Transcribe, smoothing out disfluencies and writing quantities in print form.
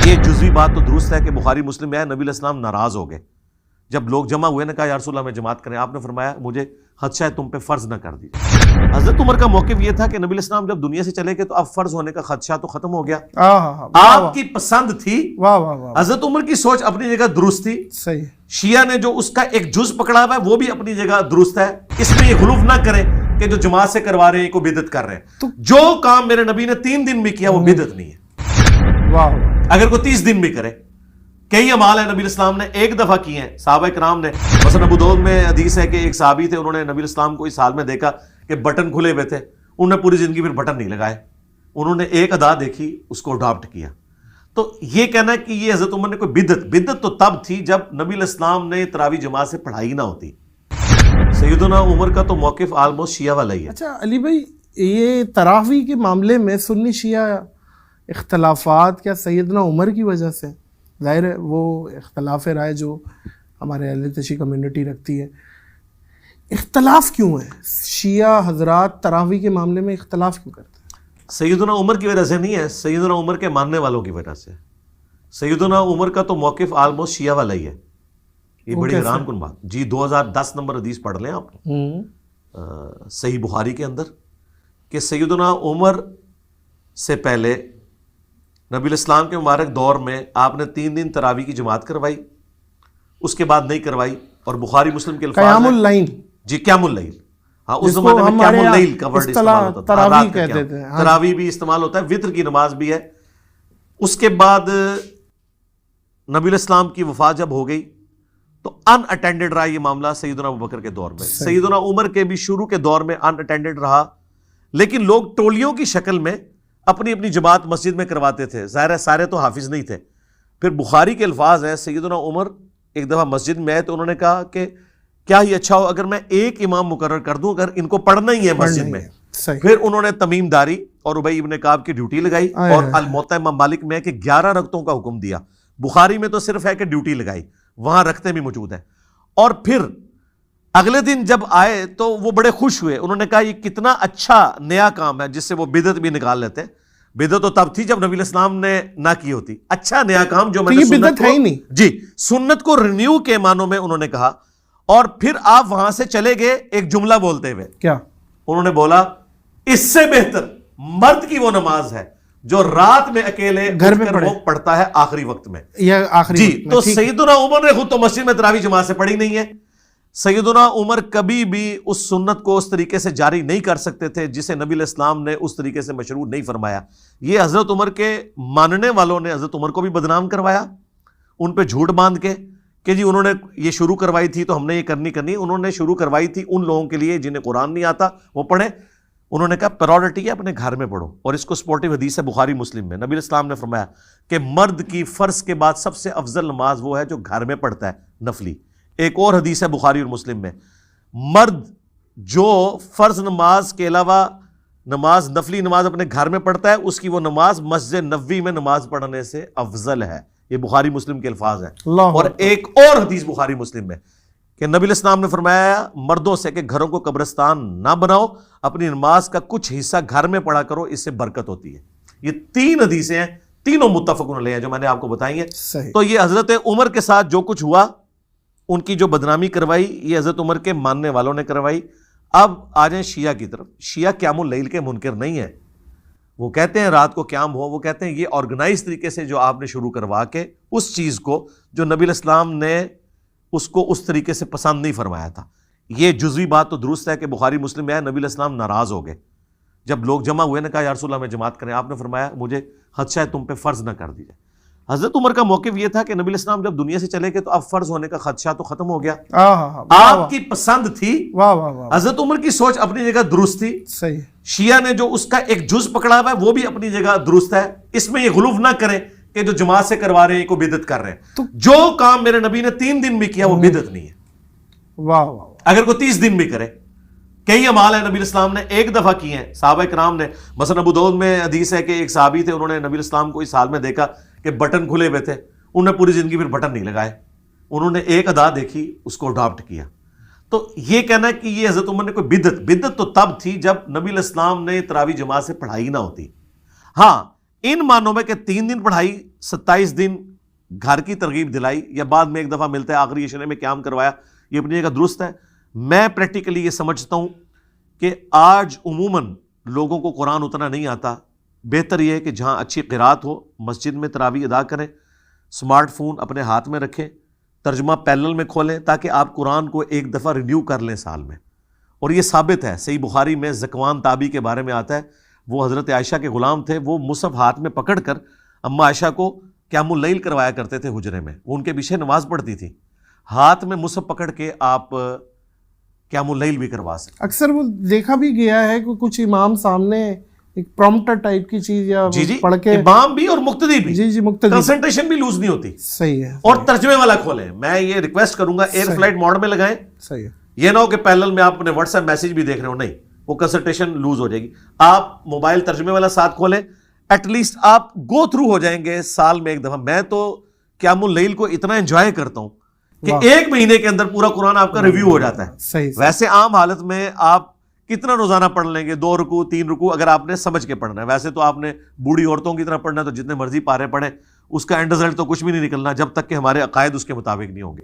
یہ جزوی بات تو درست ہے کہ بخاری مسلم میں ہے نبی علیہ السلام ناراض ہو گئے جب لوگ جمع ہوئے نے کہا یا رسول اللہ میں جماعت کریں. آپ نے فرمایا مجھے خدشہ ہے تم پہ فرض نہ کر دیجیے. حضرت عمر کا موقف یہ تھا کہ نبی علیہ السلام جب دنیا سے چلے گئے تو اب فرض ہونے کا خدشہ تو ختم ہو گیا. آپ کی پسند تھی. حضرت عمر کی سوچ اپنی جگہ درست تھی. صحیح. شیعہ نے جو اس کا ایک جز پکڑا ہوا ہے وہ بھی اپنی جگہ درست ہے. اس میں یہ غلوف نہ کریں کہ جو جماعت سے کروا رہے ہیں کوئی بدعت کر رہے ہیں. جو کام میرے نبی نے 3 دن میں کیا وہ بدعت نہیں ہے. اگر کوئی 30 دن بھی کرے. کئی اعمال ہیں نبی علیہ السلام نے ایک دفعہ کیے ہیں. صحابہ کرام نے مثلا ابو داؤد میں حدیث ہے کہ ایک صحابی تھے, انہوں نے نبی علیہ السلام کو اس حال میں دیکھا کہ بٹن کھلے ہوئے تھے. انہوں نے پوری زندگی پھر بٹن نہیں لگائے. انہوں نے ایک ادا دیکھی اس کو اڈاپٹ کیا. تو یہ کہنا کہ یہ حضرت عمر نے کوئی بدعت تو تب تھی جب نبی علیہ السلام نے تراویح جماعت سے پڑھائی نہ ہوتی. سیدنا عمر کا تو موقف آلموسٹ شیعہ والا ہی ہے. اچھا علی بھائی, یہ تراویح کے معاملے میں سنی شیعہ اختلافات کیا سیدنا عمر کی وجہ سے؟ ظاہر ہے وہ اختلاف رائے جو ہمارے اہل تشیع کمیونٹی رکھتی ہے, اختلاف کیوں ہے؟ شیعہ حضرات تراویح کے معاملے میں اختلاف کیوں کرتے ہیں؟ سیدنا عمر کی وجہ سے نہیں ہے, سیدنا عمر کے ماننے والوں کی وجہ سے. سیدنا عمر کا تو موقف آلموسٹ شیعہ والا ہی ہے. یہ بڑی حیران کن بات. جی 2010 نمبر حدیث پڑھ لیں آپ صحیح بخاری کے اندر کہ سیدنا عمر سے پہلے نبی علیہ السلام کے مبارک دور میں آپ نے 3 دن تراویح کی جماعت کروائی, اس کے بعد نہیں کروائی. اور بخاری مسلم کے الفاظ قیام اللیل. جی قیام اللیل. ہاں اس زمانے میں قیام اللیل کا ورڈ استعمال ہوتا تھا. تراویح کہتے تھے. تراویح بھی استعمال ہوتا ہے, وطر کی نماز بھی ہے. اس کے بعد نبی علیہ السلام کی وفات جب ہو گئی تو ان اٹینڈڈ رہا یہ معاملہ سیدنا ابوبکر کے دور میں. سیدنا عمر کے بھی شروع کے دور میں ان اٹینڈڈ رہا, لیکن لوگ ٹولیوں کی شکل میں اپنی اپنی جماعت مسجد میں کرواتے تھے. ظاہر ہے سارے تو حافظ نہیں تھے. پھر بخاری کے الفاظ ہیں سیدنا عمر ایک دفعہ مسجد میں آئے تو انہوں نے کہا کہ کیا ہی اچھا ہو اگر میں ایک امام مقرر کر دوں اگر ان کو پڑھنا ہی ہے مسجد میں. پھر انہوں نے تمیم داری اور ابی ابن کعب کی ڈیوٹی لگائی اور الموطا امام مالک میں ہے کہ 11 رکعتوں کا حکم دیا. بخاری میں تو صرف ہے کہ ڈیوٹی لگائی, وہاں رکھتے بھی موجود ہیں. اور پھر اگلے دن جب آئے تو وہ بڑے خوش ہوئے. انہوں نے کہا یہ کتنا اچھا نیا کام ہے جس سے وہ بدعت بھی نکال لیتے. بدعت تو تب تھی جب نبی علیہ السلام نے نہ کی ہوتی. اچھا نیا کام جو میں نے بدعت ہے ہی نہیں. جی سنت کو رینیو کے معنوں میں انہوں نے کہا. اور پھر آپ وہاں سے چلے گئے ایک جملہ بولتے ہوئے. کیا انہوں نے بولا اس سے بہتر مرد کی وہ نماز ہے جو رات میں اکیلے گھر میں وہ پڑھتا ہے آخری وقت میں. جی تو سیدنا عمر نے خود تو مسجد میں تراویح جماعت سے پڑھی نہیں ہے. سیدنا عمر کبھی بھی اس سنت کو اس طریقے سے جاری نہیں کر سکتے تھے جسے نبی علیہ السلام نے اس طریقے سے مشروع نہیں فرمایا. یہ حضرت عمر کے ماننے والوں نے حضرت عمر کو بھی بدنام کروایا, ان پہ جھوٹ باندھ کے کہ جی انہوں نے یہ شروع کروائی تھی تو ہم نے یہ کرنی. انہوں نے شروع کروائی تھی ان لوگوں کے لیے جنہیں قرآن نہیں آتا وہ پڑھیں. انہوں نے کہا پرائورٹی ہے اپنے گھر میں پڑھو. اور اس کو سپورٹیو حدیث ہے بخاری مسلم میں. نبی علیہ السلام نے فرمایا کہ مرد کی فرض کے بعد سب سے افضل نماز وہ ہے جو گھر میں پڑھتا ہے نفلی. ایک اور حدیث ہے بخاری اور مسلم میں, مرد جو فرض نماز کے علاوہ نماز نفلی نماز اپنے گھر میں پڑھتا ہے اس کی وہ نماز مسجد نبوی میں نماز پڑھنے سے افضل ہے. یہ بخاری مسلم کے الفاظ ہیں. اور ایک اور حدیث بخاری مسلم میں کہ نبی علیہ السلام نے فرمایا مردوں سے کہ گھروں کو قبرستان نہ بناؤ, اپنی نماز کا کچھ حصہ گھر میں پڑھا کرو, اس سے برکت ہوتی ہے. یہ 3 حدیثیں ہیں, تینوں متفق علیہ ہیں جو میں نے آپ کو بتائی ہیں. تو یہ حضرت عمر کے ساتھ جو کچھ ہوا, ان کی جو بدنامی کروائی یہ حضرت عمر کے ماننے والوں نے کروائی. اب آ جائیں شیعہ کی طرف. شیعہ قیام اللیل کے منکر نہیں ہیں. وہ کہتے ہیں رات کو قیام ہو, وہ کہتے ہیں یہ آرگنائز طریقے سے جو آپ نے شروع کروا کے اس چیز کو جو نبی علیہ السلام نے اس کو اس طریقے سے پسند نہیں فرمایا تھا. یہ جزوی بات تو درست ہے کہ بخاری مسلم میں ہے نبی علیہ السلام ناراض ہو گئے جب لوگ جمع ہوئے نے کہا یا رسول اللہ میں جماعت کریں. آپ نے فرمایا مجھے خدشہ ہے تم پہ فرض نہ کر دیجیے. حضرت عمر کا موقف یہ تھا کہ نبی علیہ السلام جب دنیا سے چلے گئے تو اب فرض ہونے کا خدشہ تو ختم ہو گیا. آپ کی پسند تھی. حضرت عمر کی سوچ اپنی جگہ درست تھی. صحیح. شیعہ نے جو اس کا ایک جز پکڑا ہوا ہے وہ بھی اپنی جگہ درست ہے. اس میں یہ غلوف نہ کریں کہ جو جماعت سے کروا رہے ہیں کوئی بدعت کر رہے ہیں. جو کام میرے نبی نے 3 دن میں کیا وہ بدعت نہیں ہے. اگر کوئی 30 دن بھی کرے. کئی اعمال ہیں نبی علیہ السلام نے ایک دفعہ کیے ہیں. صحابہ کرام نے مثلا ابو داؤد میں حدیث ہے کہ ایک صحابی تھے, انہوں نے نبی علیہ السلام کو اس حال میں دیکھا کہ بٹن کھلے ہوئے تھے. انہوں نے پوری زندگی پھر بٹن نہیں لگائے. انہوں نے ایک ادا دیکھی اس کو اڈاپٹ کیا. تو یہ کہنا کہ یہ حضرت عمر نے کوئی بدعت تو تب تھی جب نبی علیہ السلام نے تراویح جماعت سے پڑھائی نہ ہوتی. ہاں ان معنوں میں کہ 3 دن پڑھائی، 27 دن گھر کی ترغیب دلائی، یا بعد میں ایک دفعہ ملتا ہے آخری عشرے میں قیام کروایا، یہ اپنی جگہ درست ہے۔ میں پریکٹیکلی یہ سمجھتا ہوں کہ آج عموماً لوگوں کو قرآن اتنا نہیں آتا، بہتر یہ ہے کہ جہاں اچھی قرات ہو مسجد میں تراویح ادا کریں، سمارٹ فون اپنے ہاتھ میں رکھیں، ترجمہ پیرلل میں کھولیں تاکہ آپ قرآن کو ایک دفعہ ریویو کر لیں سال میں۔ اور یہ ثابت ہے، صحیح بخاری میں ذکوان تابعی کے بارے میں آتا ہے، وہ حضرت عائشہ کے غلام تھے، وہ مصحف ہاتھ میں پکڑ کر اماں عائشہ کو قیام اللیل کروایا کرتے تھے حجرے میں، وہ ان کے پیچھے نماز پڑھتی تھی، ہاتھ میں مصحف پکڑ کے آپ قیام اللیل بھی کروا سکتے۔ اکثر وہ دیکھا بھی گیا ہے کہ کچھ امام سامنے ایک پرومپٹر ٹائپ کی چیز یا جی پڑھ کے، امام بھی اور مقتدی بھی، جی مقتدی، کنسنٹریشن بھی لوز نہیں ہوتی۔ صحیح ہے، اور ترجمے والا کھولیں، میں یہ ریکویسٹ کروں گا ایئر فلائٹ موڈ میں لگائیں، صحیح ہے، یہ نہ ہو کہ پیرلل میں آپ اپنے واٹس ایپ میسج بھی دیکھ رہے ہو، نہیں، وہ کنسنٹریشن لوز ہو جائے گی۔ آپ موبائل ترجمے والا ساتھ کھولیں، ایٹ لیسٹ آپ گو تھرو ہو جائیں گے سال میں ایک دفعہ۔ میں تو قیام اللیل کو اتنا انجوائے کرتا ہوں کہ 1 مہینے کے اندر پورا قرآن آپ کا ریویو ہو جاتا ہے۔ صحیح، ویسے عام حالت میں آپ کتنا روزانہ پڑھ لیں گے؟ 2 رکوع 3 رکوع اگر آپ نے سمجھ کے پڑھنا ہے۔ ویسے تو آپ نے بوڑھی عورتوں کی طرح پڑھنا ہے تو جتنے مرضی پارے پڑھیں، اس کا اینڈ رزلٹ تو کچھ بھی نہیں نکلنا جب تک کہ ہمارے عقائد اس کے مطابق نہیں ہوں گے۔